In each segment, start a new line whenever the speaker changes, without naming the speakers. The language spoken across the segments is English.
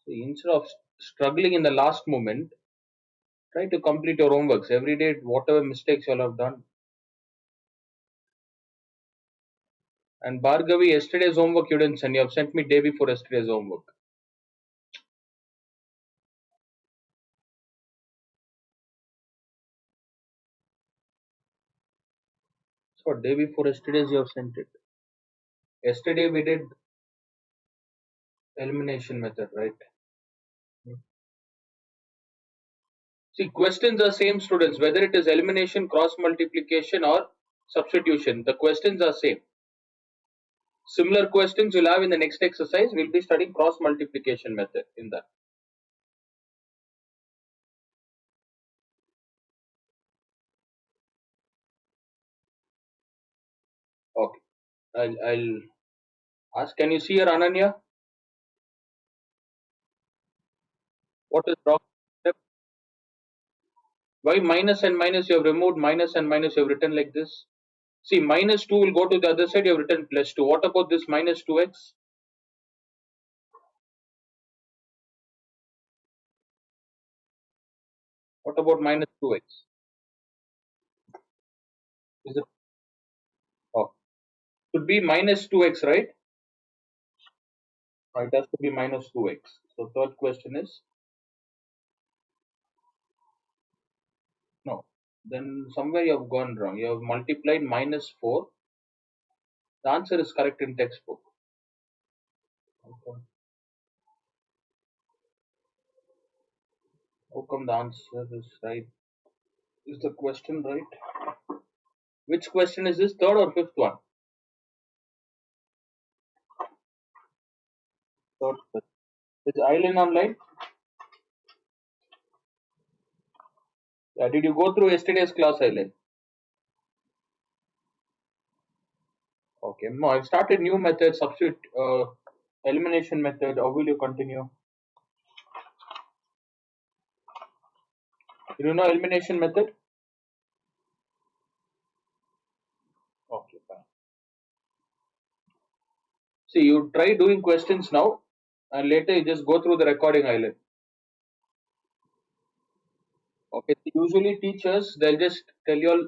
See, instead of struggling in the last moment, try to complete your homeworks every day. Whatever mistakes you all have done. And Bhargavi, yesterday's homework you didn't send. You have sent me day before yesterday's homework. So day before yesterday's you have sent it. Yesterday we did elimination method, right? See, questions are same, students, whether it is elimination, cross multiplication or substitution. The questions are same. Similar questions you'll have in the next exercise. We'll be studying cross multiplication method in that. Okay. I'll ask. Can you see your Ananya? What is wrong? Why minus and minus you have removed, minus and minus you have written like this? See, minus 2 will go to the other side, you have written plus 2. What about this minus 2x? What about minus 2x? Is it? Oh, should be minus 2x, right? It has to be minus 2x. So third question is no. Then somewhere you have gone wrong. You have multiplied minus 4. The answer is correct in textbook. Okay. How come the answer is right? Is the question right? Which question is this? Third or fifth one? Third question. Is Eileen online? Yeah, did you go through yesterday's class, Eileen? Okay. No, I've started new method, substitute elimination method. How will you continue? Do you know elimination method? Okay, fine. See, you try doing questions now, and later you just go through the recording, Eileen. Okay. Usually teachers they'll just tell you all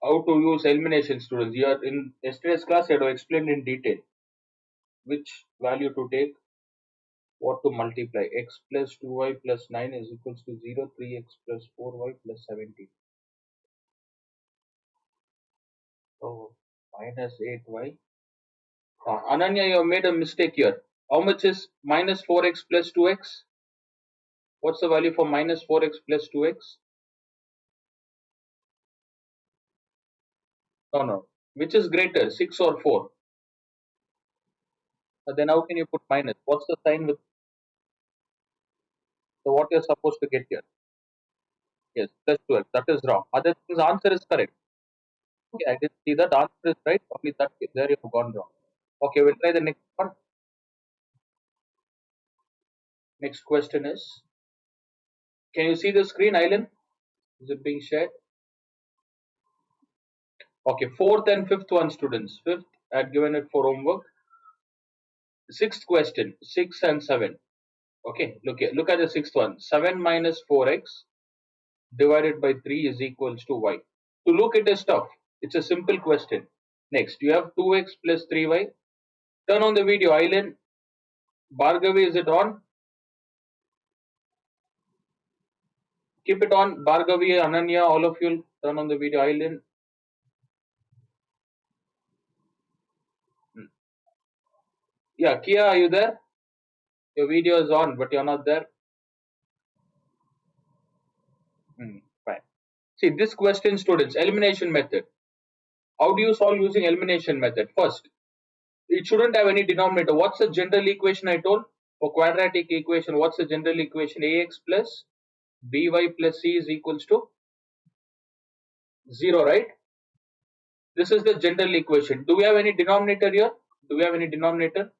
how to use elimination, students. You are in yesterday's class. I have explained in detail which value to take, what to multiply. X plus 2y plus 9 is equals to 0. 3x plus 4y plus 17. So minus 8y. Ananya, you have made a mistake here. How much is minus 4x plus 2x? What's the value for minus 4x plus 2x? No, no. Which is greater, 6 or 4? Then how can you put minus? What's the sign with? So what you're supposed to get here? Yes, plus 12. That is wrong. Other things answer is correct. Okay, I did see that answer is right. Only that there you have gone wrong. Okay, we'll try the next one. Next question is, can you see the screen, Island? Is it being shared? Okay, fourth and fifth one, students. Fifth, I had given it for homework. Sixth question, 6 and 7. Okay, look at the sixth one. 7 minus 4x divided by 3 is equals to y. To look it is tough. It's a simple question. Next, you have 2x plus 3y. Turn on the video, Island. Bhargavi, is it on? Keep it on. Bhargavi, Ananya, all of you turn on the video, Island. Yeah, Kia, are you there? Your video is on, but you're not there. Fine. See, this question, students, elimination method. How do you solve using elimination method? First, it shouldn't have any denominator. What's the general equation I told? For quadratic equation, what's the general equation? Ax plus by plus c is equals to 0, right? This is the general equation. Do we have any denominator here? Do we have any denominator?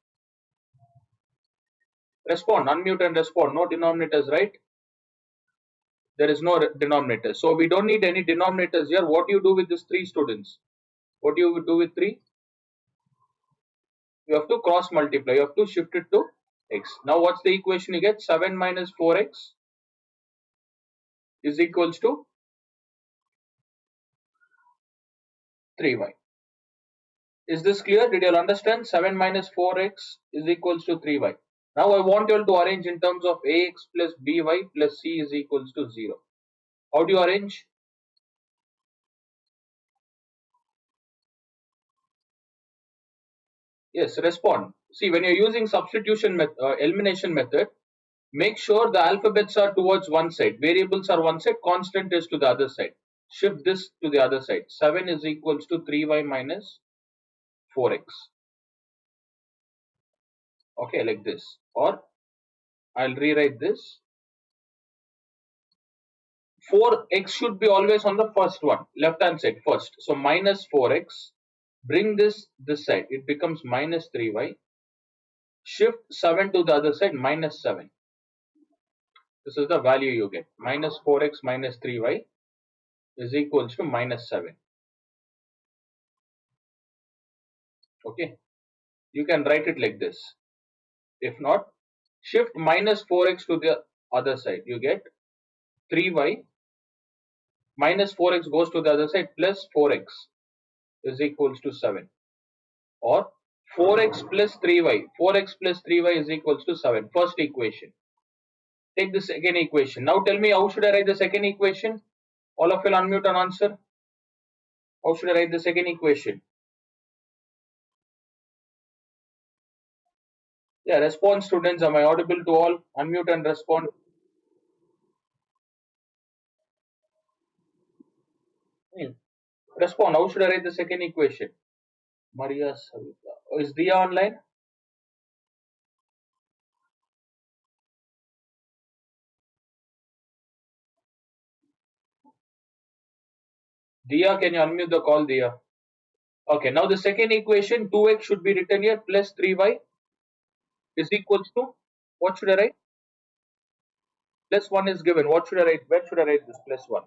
Respond, unmute and respond. No denominators, right? There is no denominator. So we don't need any denominators here. What do you do with these 3 students? What do you do with 3? You have to cross multiply. You have to shift it to x. Now what's the equation you get? 7 minus 4x is equals to 3y. Is this clear? Did you all understand? 7 minus 4x is equals to 3y. Now I want you all to arrange in terms of ax plus by plus c is equals to 0. How do you arrange? Yes, respond. See, when you're using substitution elimination method, make sure the alphabets are towards one side, variables are one side, constant is to the other side. Shift this to the other side. 7 is equals to 3y minus 4x. Okay, like this. Or I'll rewrite this. 4x should be always on the first one, left hand side first. So minus 4x. Bring this side. It becomes minus 3y. Shift 7 to the other side, minus 7. This is the value you get. Minus 4x minus 3y is equals to minus 7. Okay. You can write it like this. If not, shift minus 4x to the other side. You get 3y minus 4x goes to the other side plus 4x is equals to 7. Or 4x plus 3y. 4x plus 3y is equals to 7. First equation. Take the second equation. Now tell me, how should I write the second equation? All of you unmute and answer. How should I write the second equation? Yeah, respond students. Am I audible to all? Unmute and respond. Respond. How should I write the second equation? Maria Savita. Oh, is Dia online? Dia, can you unmute the call, Dia? Okay, now the second equation, 2x should be written here plus 3y is equals to, what should I write? Plus 1 is given. What should I write? Where should I write this plus 1?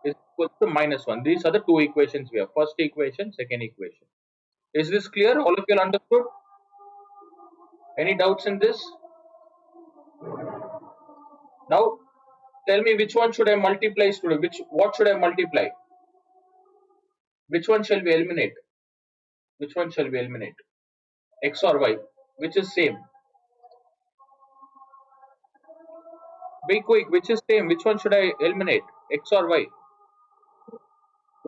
Is equals to minus 1. These are the two equations we have. First equation, second equation. Is this clear? All of you understood? Any doubts in this? Now, tell me which one should I multiply, student? What should I multiply? Which one shall we eliminate? Which one shall we eliminate? X or Y? Which is same? Be quick. Which is same? Which one should I eliminate? X or Y?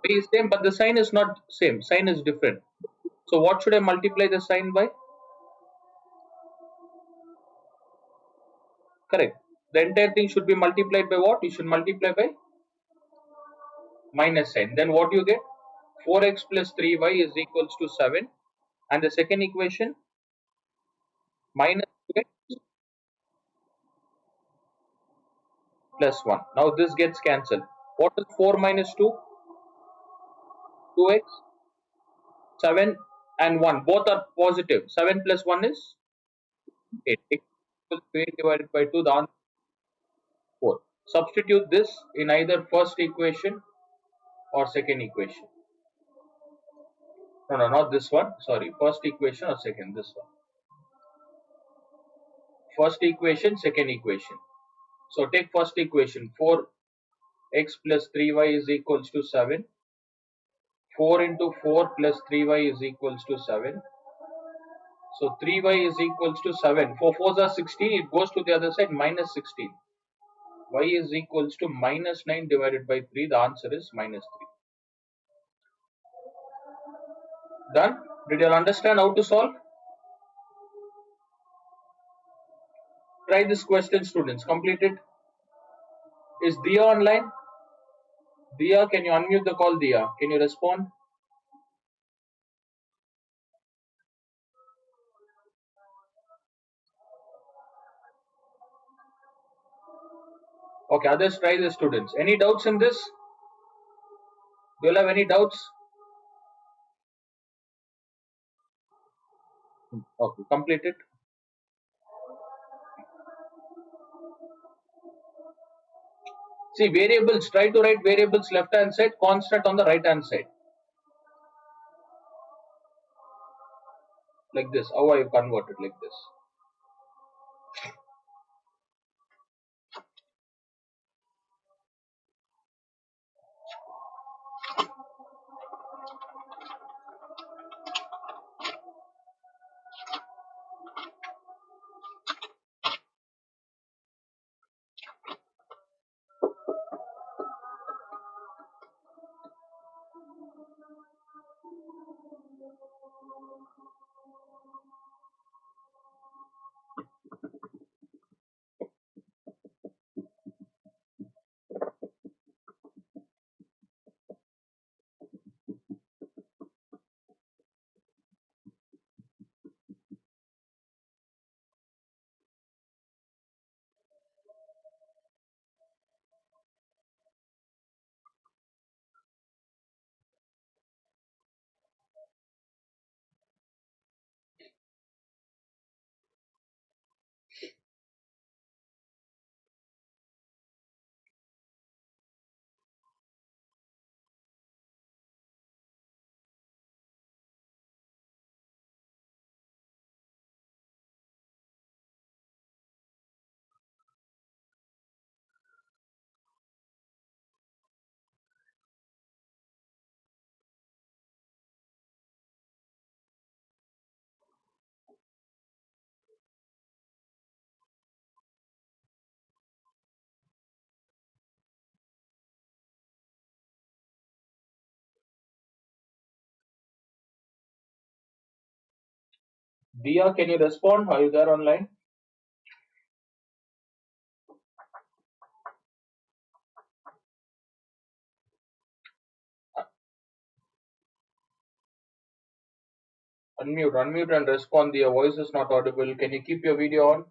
Y is same, but the sign is not same. Sign is different. So what should I multiply the sign by? Correct. The entire thing should be multiplied by what? You should multiply by minus sign. Then what you get? 4x plus 3y is equals to 7. And the second equation, minus 2x plus 1. Now this gets cancelled. What is 4 minus 2? 2x, 7 and 1. Both are positive. 7 plus 1 is 8. X equals to 8 divided by 2. The answer is 4. Substitute this in either first equation or second equation. No, not this one. Sorry, first equation or second, this one. First equation, second equation. So take first equation, 4x plus 3y is equals to 7. 4 into 4 plus 3y is equals to 7. So 3y is equals to 7. 4 4s are 16. It goes to the other side, minus 16. Y is equals to minus 9 divided by 3. The answer is minus 3. Done? Did you all understand how to solve? Try this question, students. Complete it. Is Dia online? Dia, can you unmute the call, Dia? Can you respond? Okay, others try the students. Any doubts in this? Do you have any doubts? Okay, complete it. See, variables, try to write variables left hand side, constant on the right hand side. like this. How I convert it like this? Dia, can you respond? Are you there online? Unmute and respond. Your voice is not audible. Can you keep your video on?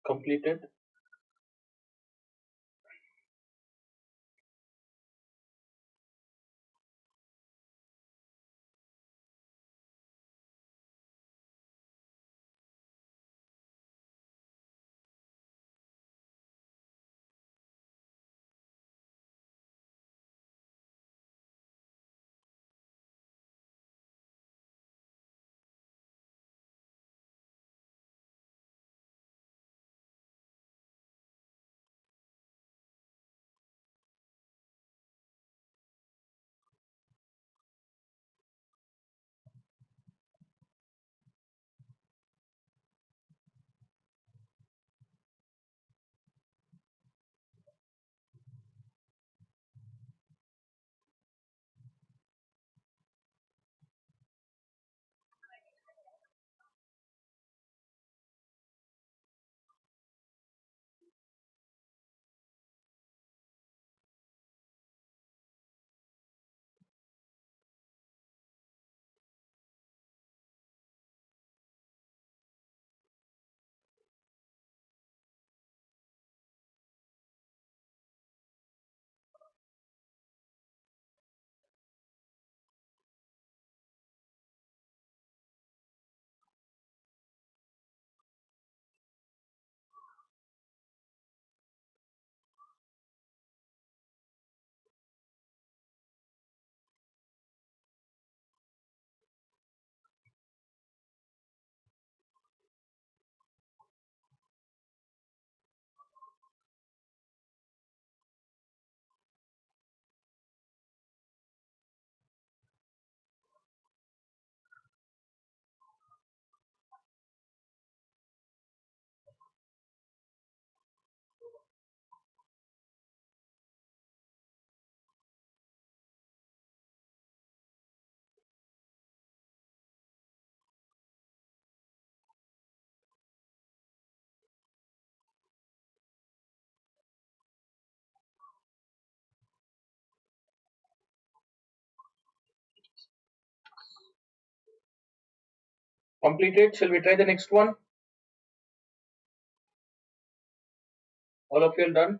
Completed. Completed. Shall we try the next one? All of you are done?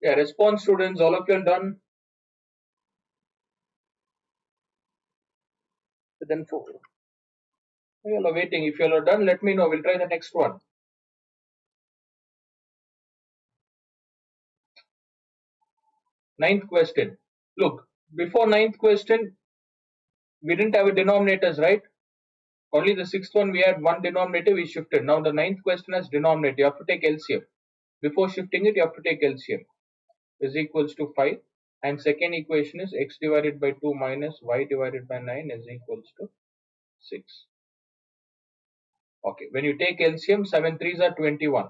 Yeah, response students, all of you are done? Then 4. You all are waiting. If you all are done, let me know. We'll try the next one. Ninth question. Look, before ninth question, we didn't have a denominators, right? Only the sixth one we had one denominator, we shifted. Now the ninth question has denominator. You have to take LCM. Before shifting it, you have to take LCM. Is equals to 5. And second equation is x divided by 2 minus y divided by 9 is equals to 6. Okay, when you take LCM, 7 threes are 21.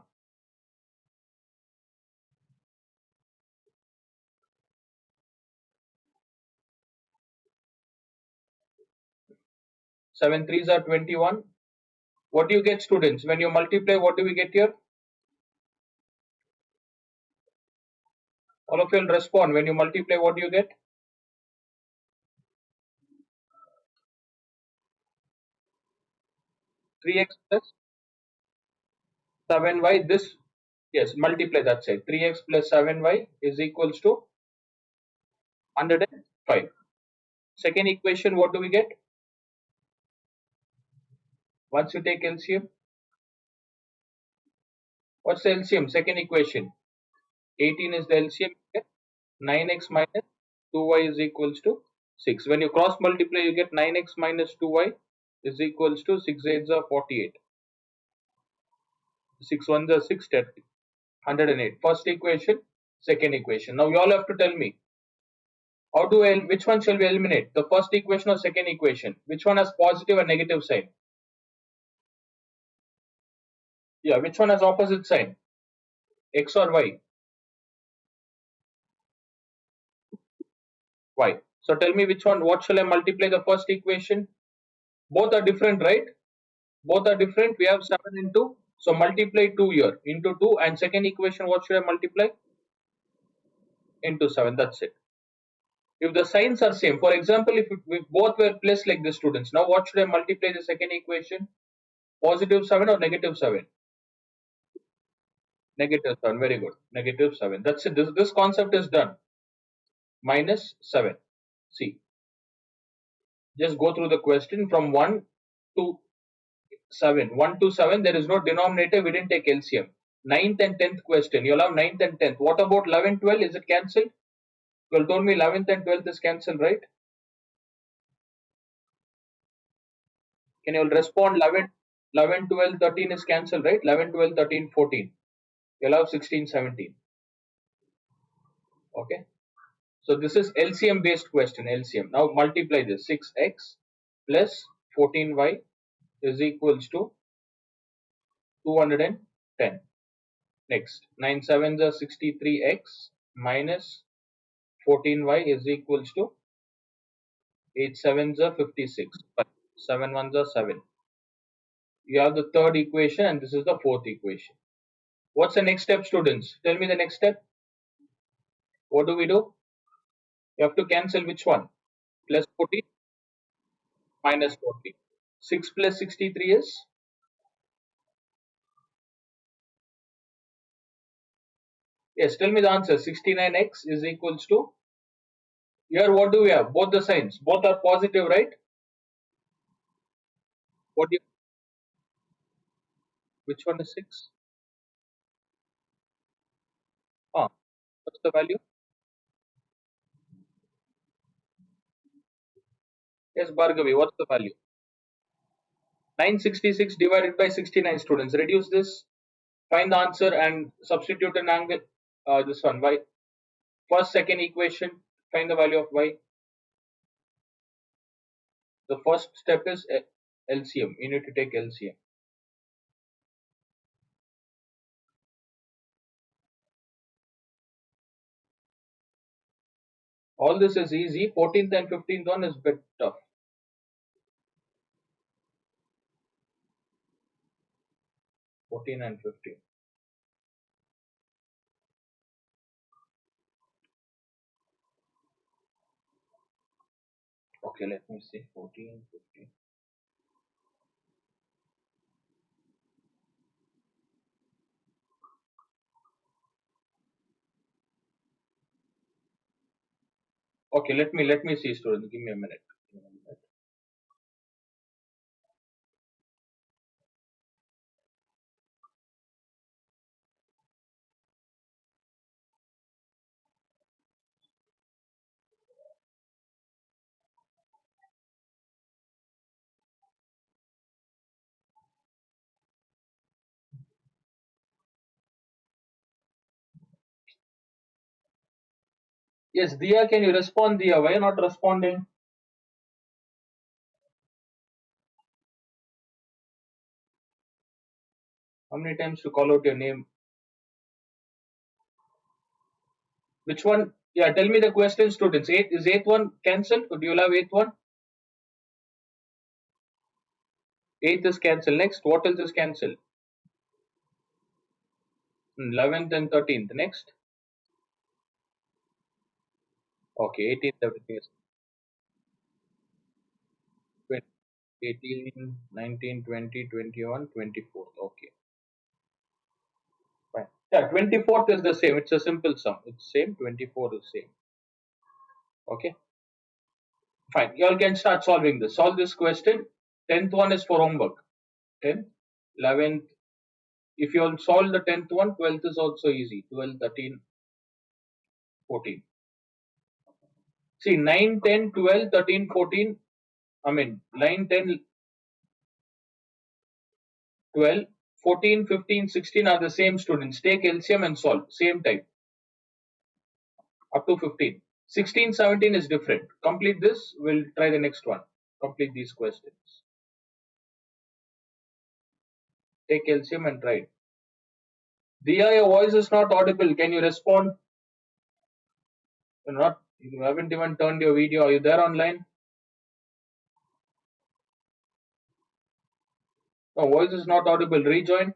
7 threes are 21. What do you get, students? When you multiply, what do we get here? All of you will respond. When you multiply, what do you get? 3x plus 7y. This, yes, multiply that side. 3x plus 7y is equals to 105. Second equation, what do we get? Once you take LCM, what's the LCM? Second equation. 18 is the LCM. 9x minus 2y is equals to 6. When you cross multiply, you get 9x minus 2y is equals to 6 8s are 48. 6 1s are 6, 108. First equation, second equation. Now you all have to tell me, how do I, which one shall we eliminate? The first equation or second equation? Which one has positive and negative sign? Yeah, which one has opposite sign? X or Y? Y. So tell me which one, what shall I multiply the first equation? Both are different, right? Both are different. We have 7 into, so multiply 2 here into 2, and second equation, what should I multiply? Into 7. That's it. If the signs are same, for example, if both were placed like the students, now what should I multiply the second equation? Positive 7 or negative 7? Negative 7. Very good. Negative 7. That's it. This concept is done. Minus 7. See, just go through the question from 1 to 7. 1 to 7, there is no denominator. We didn't take LCM. Ninth and 10th question. You'll have ninth and 10th. What about 11, 12? Is it cancelled? You told me 11th and 12th is cancelled, right? Can you all respond? 11, 11, 12, 13 is cancelled, right? 11, 12, 13, 14. You'll have 16, 17. Okay. So this is LCM based question. LCM. Now multiply this. 6x plus 14y is equals to 210. Next, 9 sevens are 63x minus 14y is equals to 8 sevens are 56. 7 ones are 7. You have the third equation and this is the fourth equation. What's the next step, students? Tell me the next step. What do we do? You have to cancel which one? Plus 14 minus 40. 6 plus 63 is? Yes, tell me the answer. 69x is equals to? Here what do we have? Both the signs. Both are positive, right? What do you, which one is 6? Ah, what's the value? Yes, Bhargavi, what's the value? 966 divided by 69, students. Reduce this, find the answer and substitute an angle. This one, y. First, second equation, find the value of y. The first step is LCM. You need to take LCM. All this is easy. 14th and 15th one is a bit tough. 14 and 15. Okay, let me see. 14, 15. Okay, let me see, students. Give me a minute. Yes, Dia, can you respond, Dia? Why are you not responding? How many times to call out your name? Which one? Yeah, tell me the question, students. Eighth one cancelled? Could you have eighth one? Eighth is cancelled. Next, what else is cancelled? 11th and 13th. Next. Okay, 18th, everything is 20, 18, 19, 20, 21, 24th. Okay, fine. Yeah, 24th is the same. It's a simple sum. It's same. 24 is same. Okay, fine. You all can start solving this. Solve this question. 10th one is for homework. 10th, 11th. If you all solve the 10th one, 12th is also easy. 12, 13, 14. See, 9, 10, 12, 13, 14. I mean, 9, 10, 12, 14, 15, 16 are the same students. Take LCM and solve. Same time. Up to 15. 16, 17 is different. Complete this. We'll try the next one. Complete these questions. Take LCM and try it. Diya, your voice is not audible. Can you respond? You're not. You haven't even turned your video. Are you there online? No, voice is not audible. Rejoin.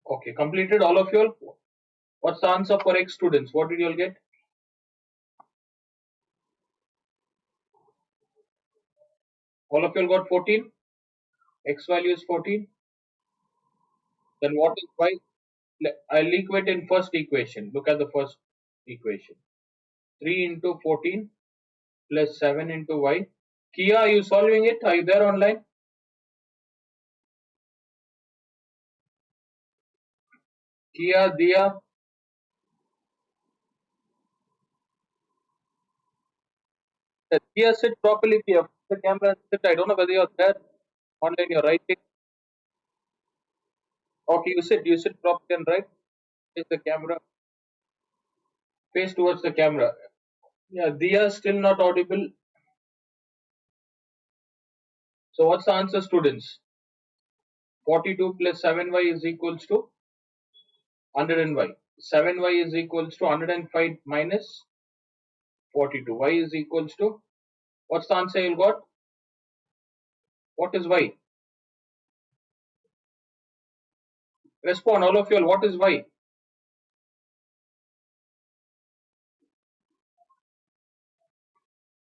Okay, completed all of you all. What's the answer for X students? What did you all get? All of you all got 14. X value is 14. Then what is Y? I'll equate in first equation. Look at the first equation. 3 into 14 plus 7 into Y. Kia, are you solving it? Are you there online? Kia, Dia. Dia, sit properly, Kia. The camera, sit. I don't know whether you're there online. You're writing. Okay, you sit properly and write. Face the camera. Face towards the camera. Yeah, Dia still not audible. So what's the answer, students? 42 plus 7y is equals to 100y. 7y is equals to 105 minus 42. Y is equals to, what's the answer you got? What is y? Respond, all of you all. What is y?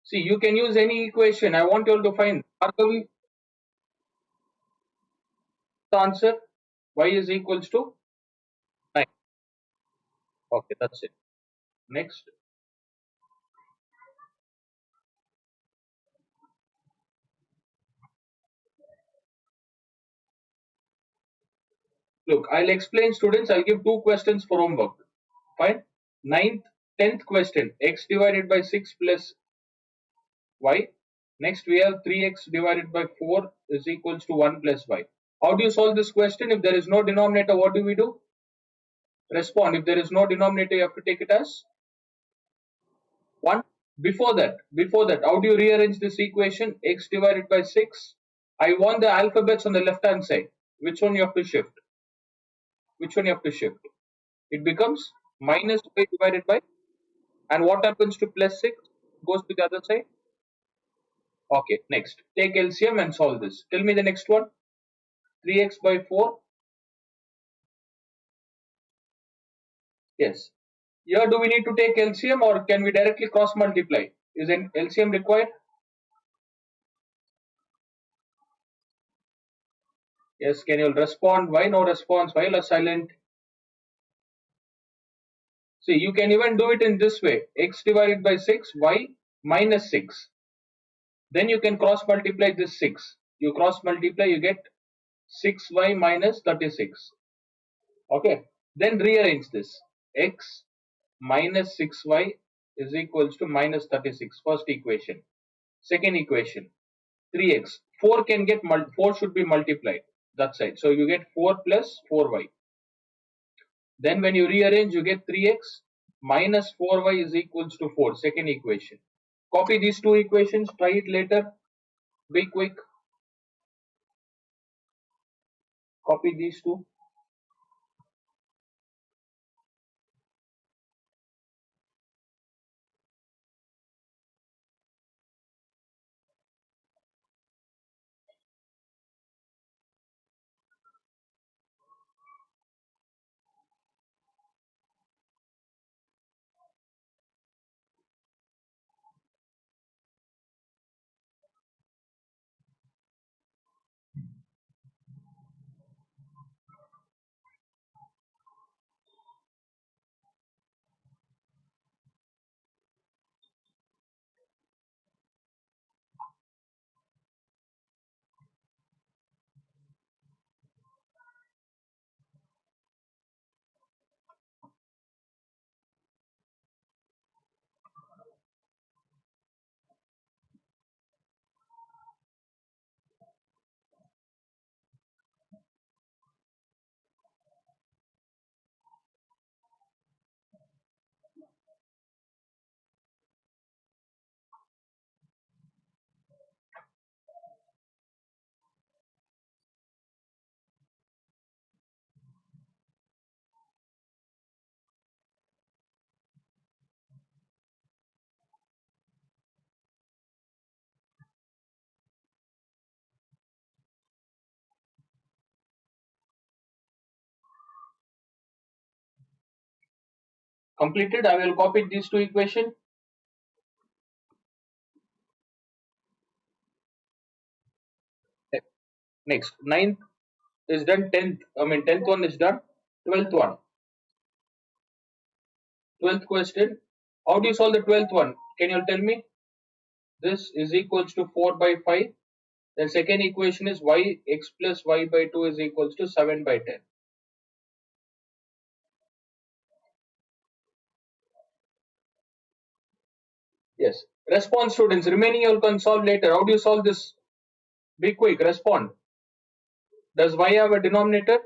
See, you can use any equation. I want you all to find. Bhargavi, the answer. Y is equals to 9. Okay, that's it. Next. Look, I'll explain, students. I'll give two questions for homework. Fine. Ninth, 10th question. X divided by 6 plus y. Next, we have 3x divided by 4 is equals to 1 plus y. How do you solve this question? If there is no denominator, what do we do? Respond. If there is no denominator, you have to take it as 1. Before that, how do you rearrange this equation? X divided by 6. I want the alphabets on the left hand side. Which one you have to shift? Which one you have to shift? It becomes minus y divided by, and what happens to plus 6? Goes to the other side. Okay, next. Take LCM and solve this. Tell me the next one. 3x by 4. Yes. Here, do we need to take LCM or can we directly cross multiply? Is an LCM required? Yes. Can you respond? Why no response? Why are silent? See, you can even do it in this way. X divided by 6, y minus 6. Then you can cross multiply this 6. You cross multiply, you get 6y minus 36. Okay. Then rearrange this. X minus 6y is equals to minus 36. First equation. Second equation. 3x. 4 can get 4 should be multiplied. That side. So you get 4 plus 4y. Then when you rearrange, you get 3x minus 4y is equals to 4. Second equation. Copy these two equations. Try it later. Be quick. Copy these two. Completed. I will copy these two equations. Next, ninth is done. Tenth one is done. 12th one. 12th question. How do you solve the 12th one? Can you tell me? This is equals to 4 by 5. The second equation is y x plus y by 2 is equals to 7 by 10. Yes. Respond, students. Remaining you can solve later. How do you solve this? Be quick. Respond. Does y have a denominator?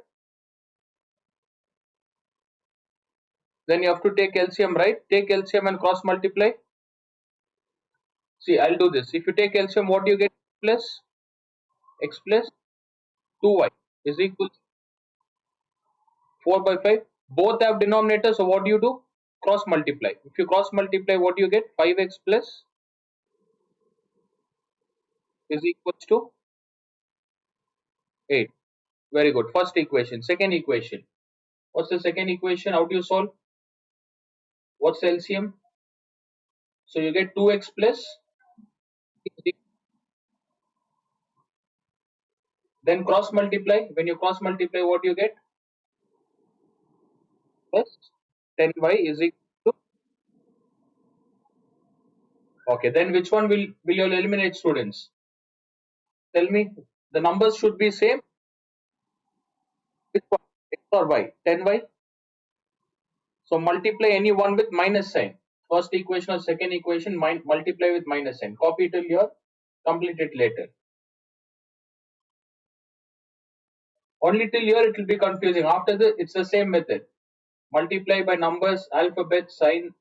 Then you have to take LCM, right? Take LCM and cross multiply. See, I'll do this. If you take LCM, what do you get? Plus x plus 2y is equal to 4 by 5. Both have denominators, so what do you do? Cross multiply. If you cross multiply, what do you get? 5x plus is equals to 8. Very good. First equation. Second equation. What's the second equation? How do you solve? What's the LCM? So you get 2x plus, then cross multiply. When you cross multiply, what do you get? Plus 10y is equal to. Okay, then which one will you eliminate, students? Tell me. The numbers should be same. Which one? X or y? 10y. So multiply any one with minus sign. First equation or second equation, multiply with minus sign. Copy till here, complete it later. Only till here it will be confusing. After this, it's the same method. Multiply by numbers, alphabet, sign.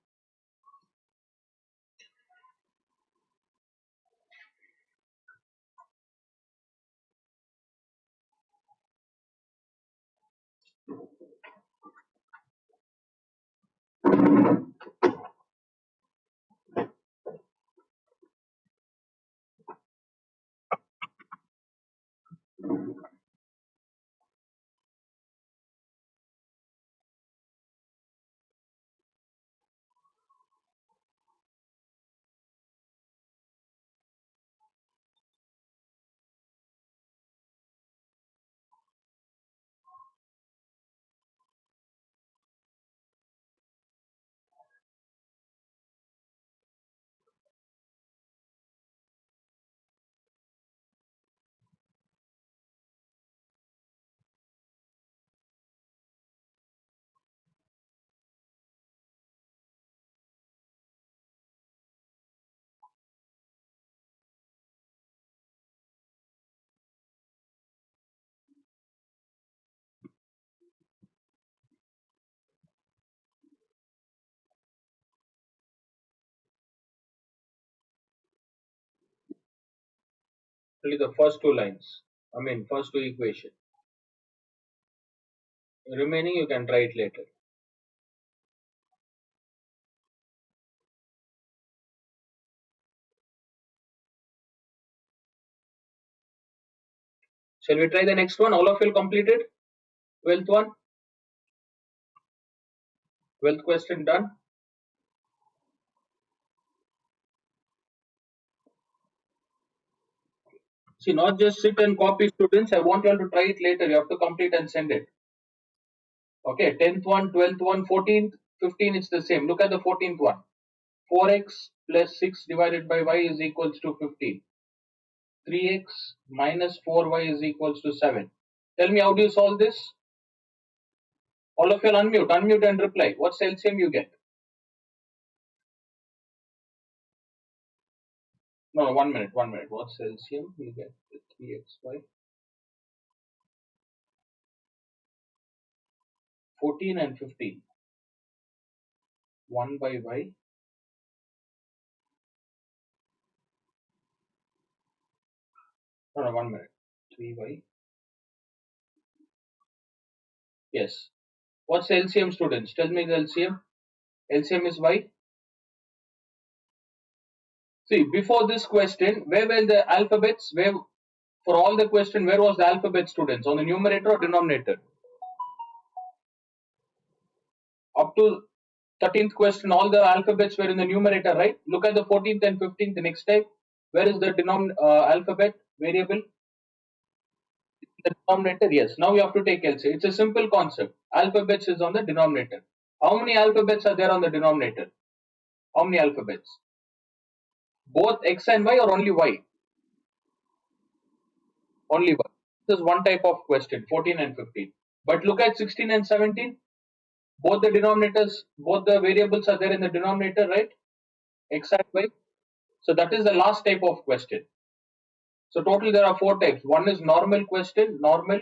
Only the first two lines. First two equation. Remaining you can try it later. Shall we try the next one? All of you completed? 12th one? 12th question done? See, not just sit and copy, students. I want you all to try it later. You have to complete and send it. Okay, 10th one, 12th one, 14th, 15, it's the same. Look at the 14th one. 4x plus 6 divided by y is equals to 15. 3x minus 4y is equals to 7. Tell me, how do you solve this? All of you unmute and reply. What's the LCM you get? No, 1 minute. What's the LCM you get? 3xy, 14 and 15. 1 by y. No, 1 minute. 3y. Yes. What's the LCM, students? Tell me the LCM. LCM is y. See, before this question, where were the alphabets? Where for all the question, where was the alphabet, students? On the numerator or denominator? Up to 13th question, all the alphabets were in the numerator, right? Look at the 14th and 15th, the next type. Where is the alphabet variable? The denominator, yes. Now you have to take LCM. It's a simple concept. Alphabets is on the denominator. How many alphabets are there on the denominator? How many alphabets? Both X and Y or only Y? Only Y. This is one type of question, 14 and 15. But look at 16 and 17. Both the denominators, both the variables are there in the denominator, right? X and Y. So that is the last type of question. So total there are four types. One is normal question, normal,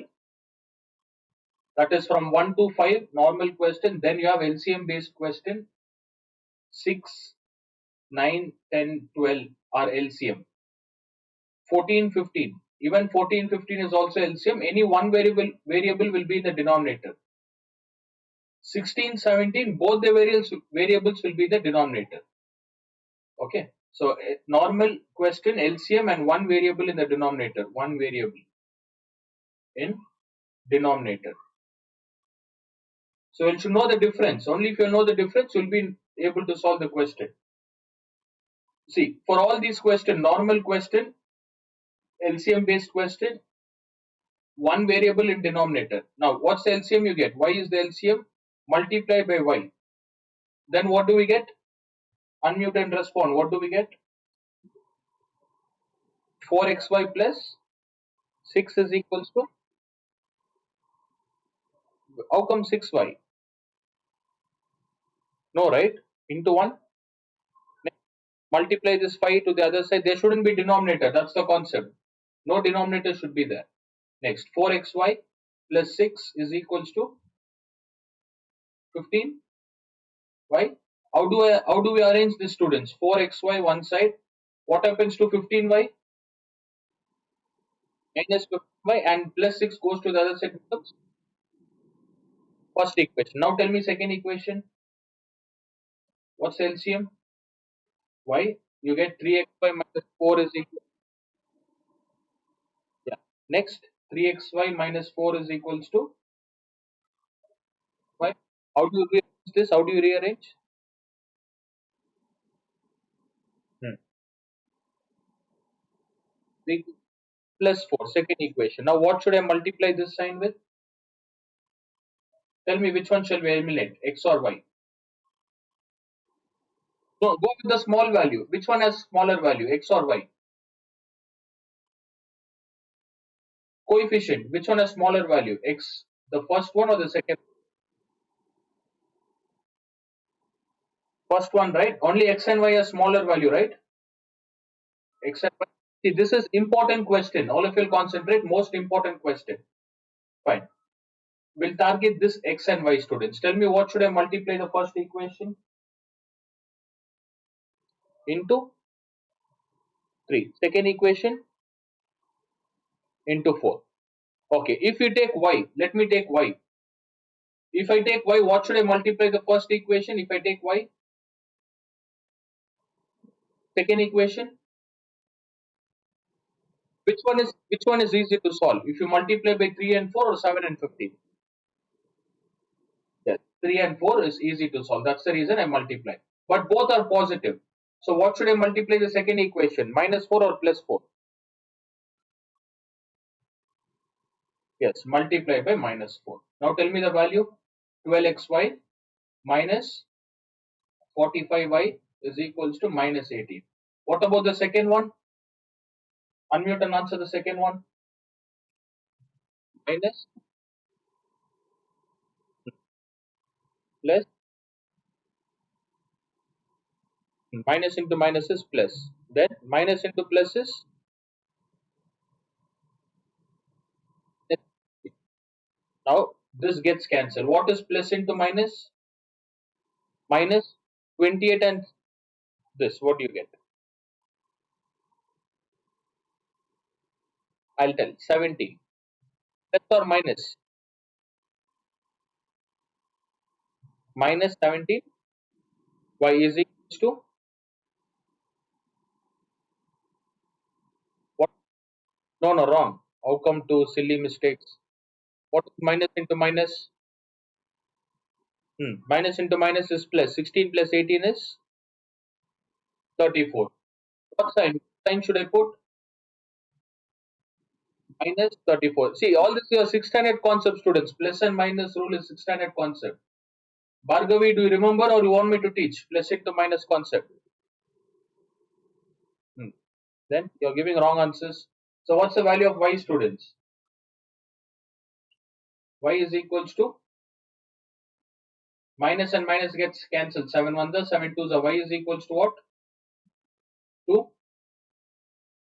that is from 1 to 5, normal question. Then you have LCM based question, 6, 9, 10, 12 are LCM. 14, 15. Even 14, 15 is also LCM. Any one variable will be in the denominator. 16, 17, both the variables will be the denominator. Okay. So normal question, LCM, and one variable in the denominator. One variable in denominator. So you should know the difference. Only if you know the difference, you'll be able to solve the question. See, for all these questions, normal question, LCM based question, one variable in denominator. Now, what's the LCM you get? Y is the LCM, multiply by Y. Then what do we get? Unmute and respond. What do we get? 4xy plus 6 is equals to, how come 6y? No, right? Into 1. Multiply this 5 to the other side. There shouldn't be denominator. That's the concept. No denominator should be there. Next, 4xy plus 6 is equals to 15. Why? How do we arrange this, students? 4xy one side. What happens to 15y? Minus 15y, and plus 6 goes to the other side. Becomes first equation. Now tell me second equation. What's LCM? Y. You get 3xy minus 4 is equal. Yeah. Next, 3xy minus 4 is equals to y. How do you rearrange this? How do you rearrange? Hmm. 3 plus 4, second equation. Now what should I multiply this sign with? Tell me which one shall we eliminate, x or y? No, go with the small value. Which one has smaller value, x or y? Coefficient. Which one has smaller value, x? The first one or the second? First one, right? Only x and y has smaller value, right? X and y. See, this is important question. All of you will concentrate. Most important question. Fine. We'll target this x and y, students. Tell me what should I multiply the first equation into 3. Second equation into 4. Okay, if you take y, let me take y. If I take y, what should I multiply the first equation? If I take y, second equation, which one is easy to solve? If you multiply by 3 and 4 or 7 and 15? Yes, 3 and 4 is easy to solve. That's the reason I multiply. But both are positive. So what should I multiply the second equation? Minus 4 or plus 4? Yes, multiply by minus 4. Now tell me the value. 12xy minus 45y is equals to minus 18. What about the second one? Unmute and answer the second one. Minus, plus, minus into minus is plus. Then minus into plus is, now this gets cancelled. What is plus into minus? Minus 28 and this. What do you get? I'll tell. 17. Plus or minus? Minus 17. Y is equals to what? No, no, wrong. How come two silly mistakes? What is minus into minus? Minus into minus is plus. 16 plus 18 is 34. What sign? Sign should I put? Minus 34. See, all this is a 6th standard concept, students. Plus and minus rule is 6th standard concept. Bhargavi, do you remember or you want me to teach? Plus into minus concept. Hmm. Then you're giving wrong answers. So what's the value of y, students? Y is equals to minus and minus gets cancelled. 7 ones are 7 twos are. Y is equals to what? 2.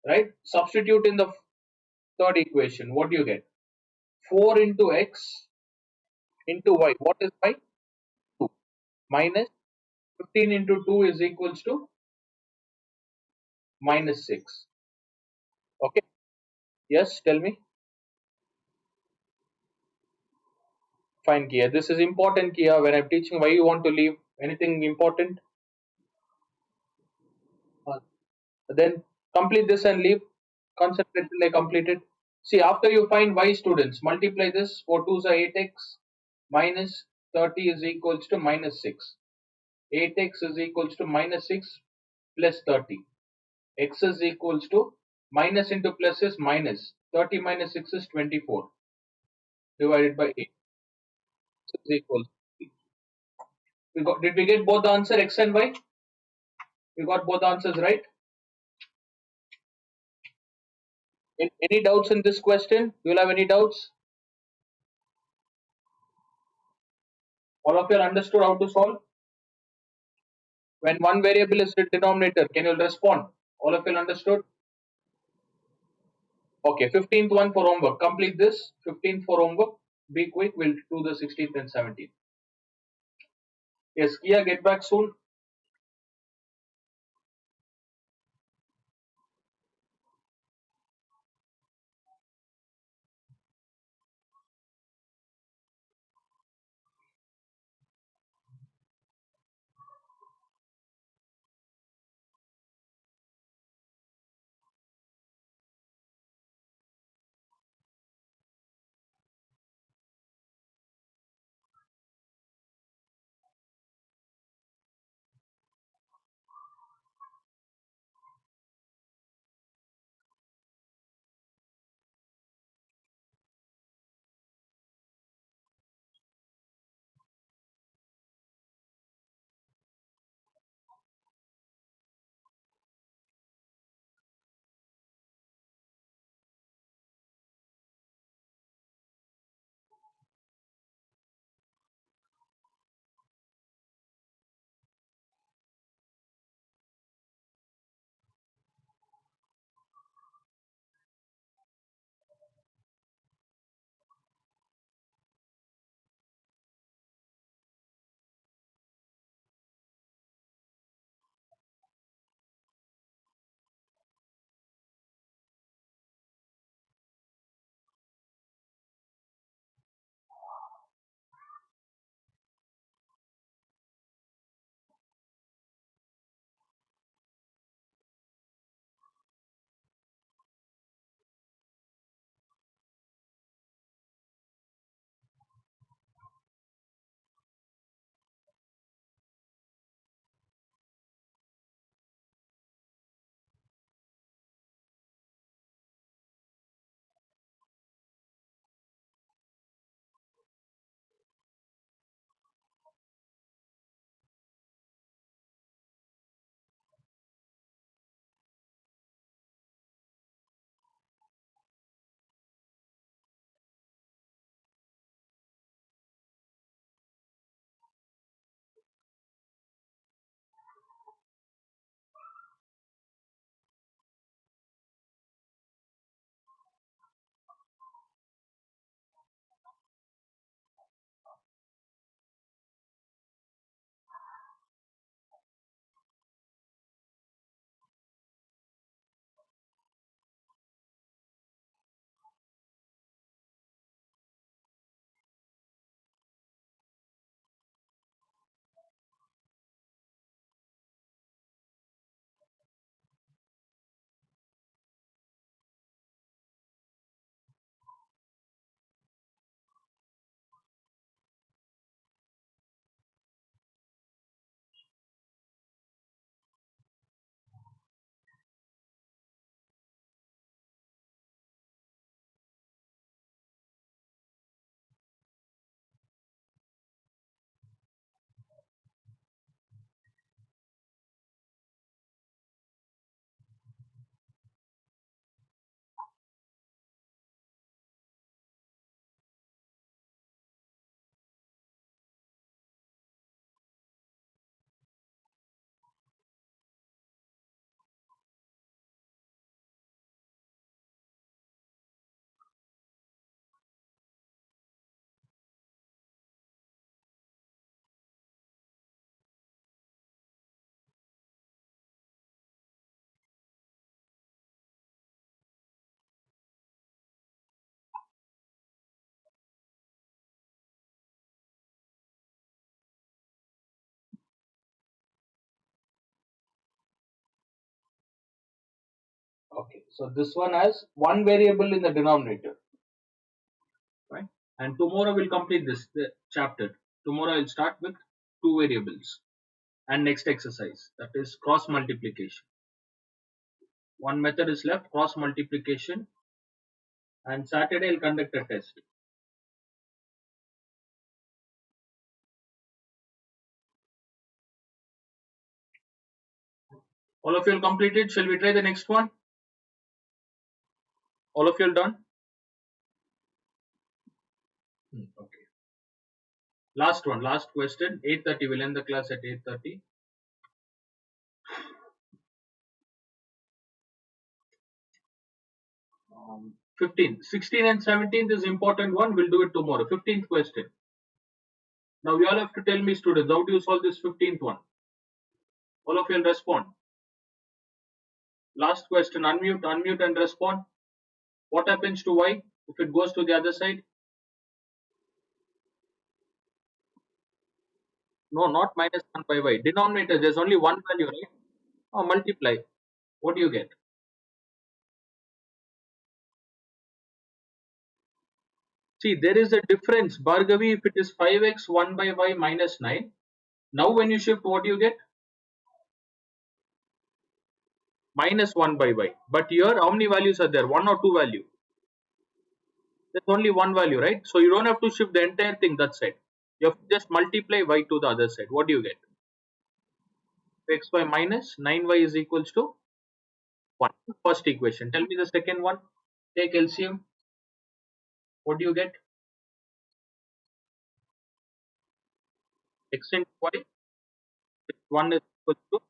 Right? Substitute in the third equation. What do you get? 4 into x into y. What is y? 2. Minus 15 into 2 is equals to minus 6. Okay. Yes, tell me. Fine, Kia. This is important, Kia. When I'm teaching, why you want to leave? Anything important? Uh, then complete this and leave. Concentrate till I complete it. See, after you find y, students, multiply this. 4 twos are 8x minus 30 is equals to minus 6. 8x is equals to minus 6 plus 30. X is equals to minus into plus is minus. 30 minus 6 is 24 divided by 8. Is equals. Did we get both the answer x and y? We got both answers right. Any doubts in this question? Do you have any doubts? All of you understood how to solve? When one variable is the denominator, can you respond? All of you understood? Okay, 15th one for homework. Complete this. 15th for homework. Be quick. We'll do the 16th and 17th. Yes, Kia, get back soon. Okay, so this one has one variable in the denominator, right? And tomorrow we'll complete this chapter. Tomorrow I'll start with two variables and next exercise, that is cross multiplication. One method is left, cross multiplication, and Saturday I'll conduct a test. All of you will complete it. Shall we try the next one? All of you are done? Okay. Last one, last question. 8:30. We'll end the class at 8:30. 15th, 16th and 17th is important one. We'll do it tomorrow. 15th question. Now you all have to tell me, students, how do you solve this 15th one? All of you will respond. Last question. Unmute and respond. What happens to y if it goes to the other side? No, not minus 1 by y. Denominator, there's only one value, right? Oh, multiply. What do you get? See, there is a difference. Bhargavi, if it is 5x 1 by y minus 9. Now when you shift, what do you get? Minus 1 by y. But here, how many values are there? One or two value? There's only one value, right? So you don't have to shift the entire thing that side. You have to just multiply y to the other side. What do you get? Xy minus 9y is equals to 1. First equation. Tell me the second one. Take LCM. What do you get? X into y. 1 is equal to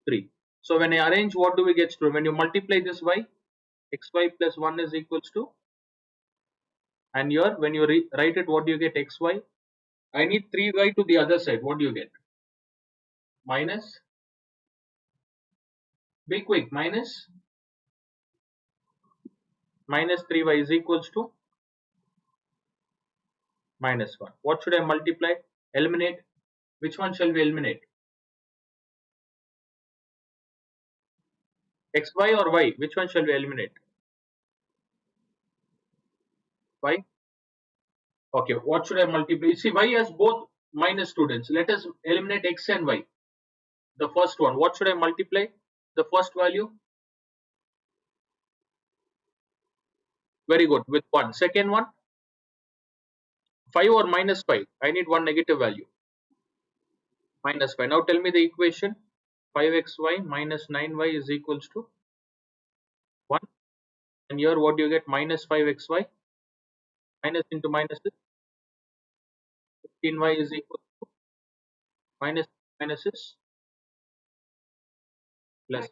3. So when I arrange, what do we get? When you multiply this y, xy plus 1 is equals to, and here when you write it, what do you get? Xy. I need 3y to the other side. What do you get? Minus, be quick, minus 3y is equals to minus 1. What should I multiply? Eliminate. Which one shall we eliminate? Xy or y? Which one shall we eliminate? Y. Okay, what should I multiply? You see, y has both minus, students. Let us eliminate x and y. The first one, what should I multiply? The first value? Very good, with 1. Second one? 5 or minus 5? I need one negative value. Minus 5. Now tell me the equation. 5xy minus 9y is equals to 1. And here what do you get? Minus 5xy. Minus into minus is 15y is equal to minus is plus.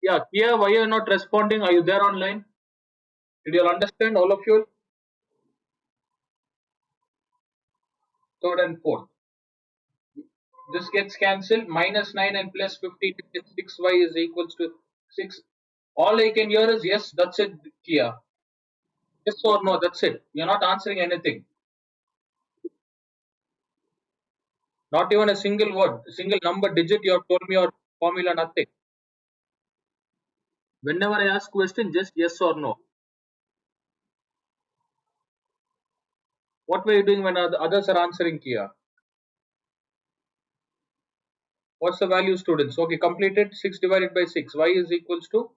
Yeah, here why you are not responding? Are you there online? Did you all understand, all of you? Third and fourth. This gets cancelled. Minus 9 and plus 15, 6y is equals to 6. All I can hear is yes, that's it, Kia. Yes or no, that's it. You're not answering anything. Not even a single word, single number digit you have told me or formula, nothing. Whenever I ask question, just yes or no. What were you doing when others are answering, Kia? What's the value, students? Okay, completed. 6 divided by 6. Y is equals to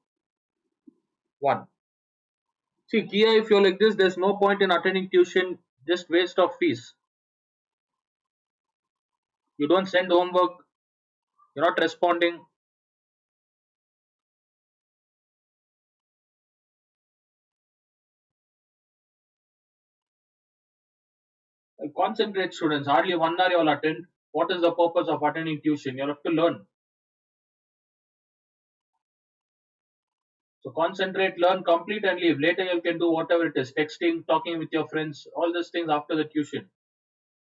1. See, Kia, if you're like this, there's no point in attending tuition, just waste of fees. You don't send homework, you're not responding. Concentrate, students. Hardly 1 hour you will attend. What is the purpose of attending tuition? You have to learn. So concentrate, learn, complete, and leave. Later you can do whatever it is, texting, talking with your friends, all these things after the tuition.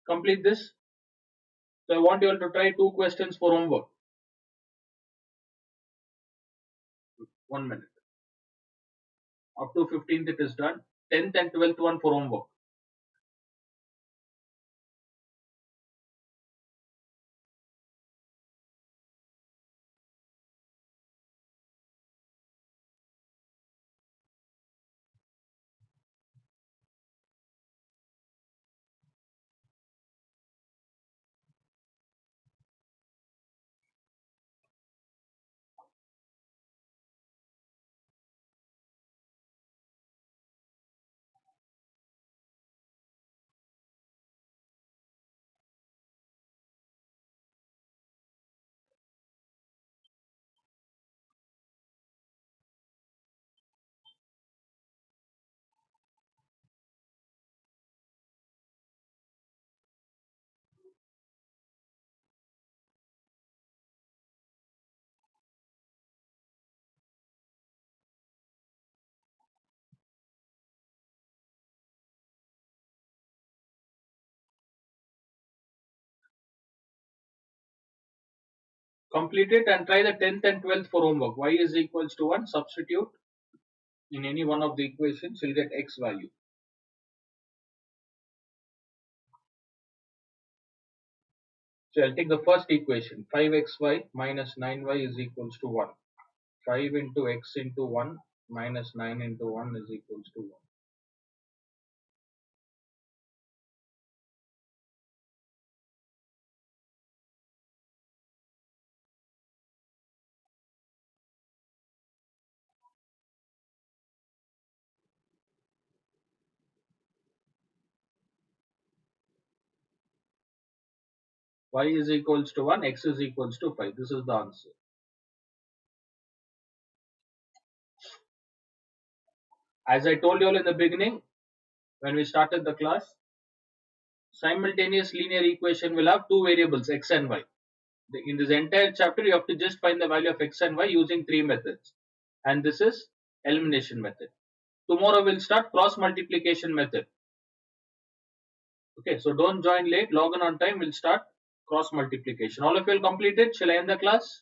Complete this. So I want you all to try 2 questions for homework. 1 minute. Up to 15th it is done. 10th and 12th one for homework. Complete it and try the 10th and 12th for homework. Y is equals to 1. Substitute in any one of the equations. You'll get x value. So I'll take the first equation. 5xy minus 9y is equals to 1. 5 into x into 1 minus 9 into 1 is equals to 1. Y is equals to 1, x is equals to 5. This is the answer. As I told you all in the beginning, when we started the class, simultaneous linear equation will have two variables, x and y. In this entire chapter, you have to just find the value of x and y using three methods. And this is elimination method. Tomorrow we'll start cross multiplication method. Okay, so don't join late, log in on time, we'll start cross multiplication. All of you will complete it. Shall I end the class?